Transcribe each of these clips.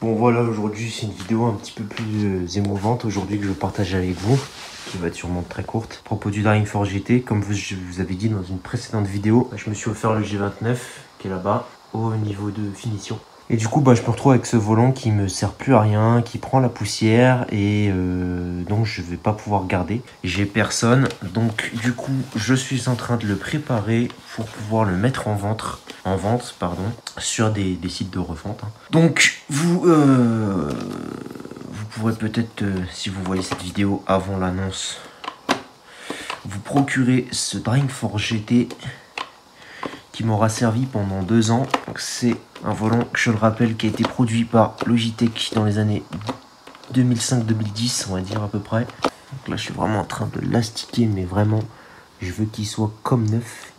Bon voilà, aujourd'hui c'est une vidéo un petit peu plus émouvante aujourd'hui que je partage avec vous, qui va être sûrement très courte. À propos du Dying4 GT, comme je vous avais dit dans une précédente vidéo, je me suis offert le G29 qui est là-bas, au niveau de finition. Et du coup, je me retrouve avec ce volant qui me sert plus à rien, qui prend la poussière et donc je vais pas pouvoir garder. J'ai personne, donc du coup, je suis en train de le préparer pour pouvoir le mettre en vente, sur des sites de revente. Donc vous pourrez peut-être, si vous voyez cette vidéo avant l'annonce, vous procurer ce Dying4 GT qui m'aura servi pendant 2 ans. C'est un volant, je le rappelle, qui a été produit par Logitech dans les années 2005-2010, on va dire à peu près. Donc là, je suis vraiment en train de l'astiquer, mais vraiment, je veux qu'il soit comme neuf.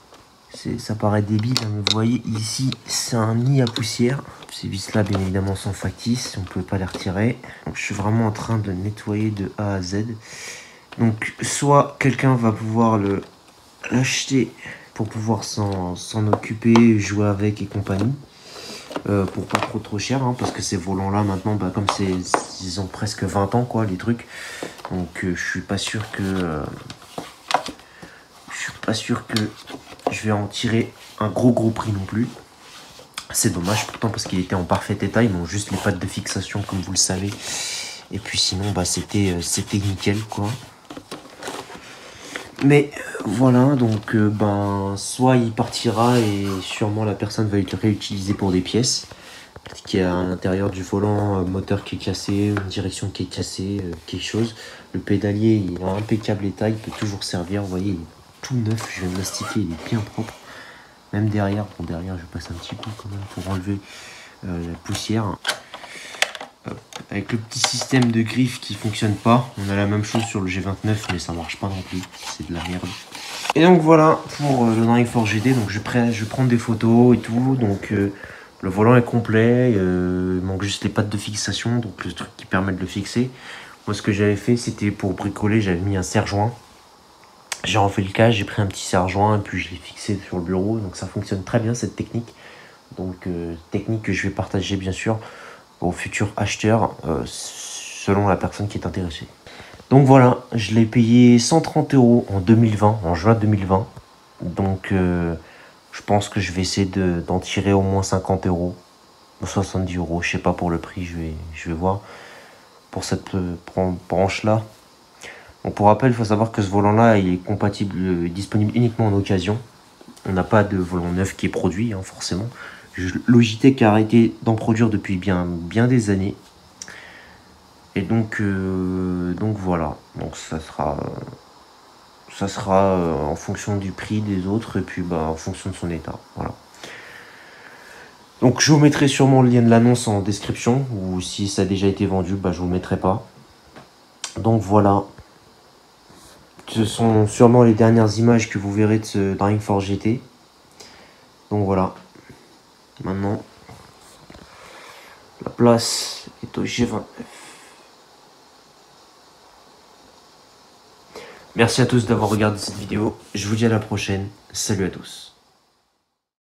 Ça paraît débile, hein, mais vous voyez ici, c'est un nid à poussière. Ces vis-là, bien évidemment, sont factices, on ne peut pas les retirer. Donc, je suis vraiment en train de nettoyer de A à Z. Donc, soit quelqu'un va pouvoir l'acheter pour pouvoir s'en occuper, jouer avec et compagnie, pour pas trop cher, hein, parce que ces volants là maintenant, comme ils ont presque 20 ans quoi, les trucs, donc je suis pas sûr que je vais en tirer un gros prix non plus. C'est dommage pourtant parce qu'il était en parfait état, ils m'ont juste les pattes de fixation comme vous le savez, et puis sinon c'était nickel quoi. Mais voilà, donc soit il partira et sûrement la personne va le réutiliser pour des pièces. Parce qu'il y a à l'intérieur du volant un moteur qui est cassé, une direction qui est cassée, quelque chose. Le pédalier, il est en impeccable état, il peut toujours servir. Vous voyez, il est tout neuf, je viens de l'astiquer, il est bien propre. Même derrière, derrière je passe un petit coup quand même pour enlever la poussière. Avec le petit système de griffe qui fonctionne pas. On a la même chose sur le G29 mais ça marche pas non plus, c'est de la merde. Et donc voilà pour le Dying4 GT, donc je prends des photos et tout, donc le volant est complet, il manque juste les pattes de fixation, donc le truc qui permet de le fixer. Moi ce que j'avais fait c'était pour bricoler, j'avais mis un serre-joint. J'ai refait le cas, j'ai pris un petit serre-joint et puis je l'ai fixé sur le bureau, donc ça fonctionne très bien cette technique. Donc technique que je vais partager bien sûr aux futurs acheteurs selon la personne qui est intéressée. Donc voilà, je l'ai payé 130 € en 2020, en juin 2020. Donc je pense que je vais essayer d'en tirer au moins 50 €, 70 €, je sais pas pour le prix, je vais voir pour cette branche là. Donc pour rappel, il faut savoir que ce volant là il est compatible, disponible uniquement en occasion. On n'a pas de volant neuf qui est produit, hein, forcément. Logitech a arrêté d'en produire depuis bien des années. Et donc voilà. Donc ça sera en fonction du prix des autres et puis en fonction de son état. Voilà. Donc je vous mettrai sûrement le lien de l'annonce en description, ou si ça a déjà été vendu, je vous le mettrai pas. Donc voilà. Ce sont sûrement les dernières images que vous verrez de ce Dying4 GT. Donc voilà. Maintenant, la place est au G29. Merci à tous d'avoir regardé cette vidéo. Je vous dis à la prochaine. Salut à tous.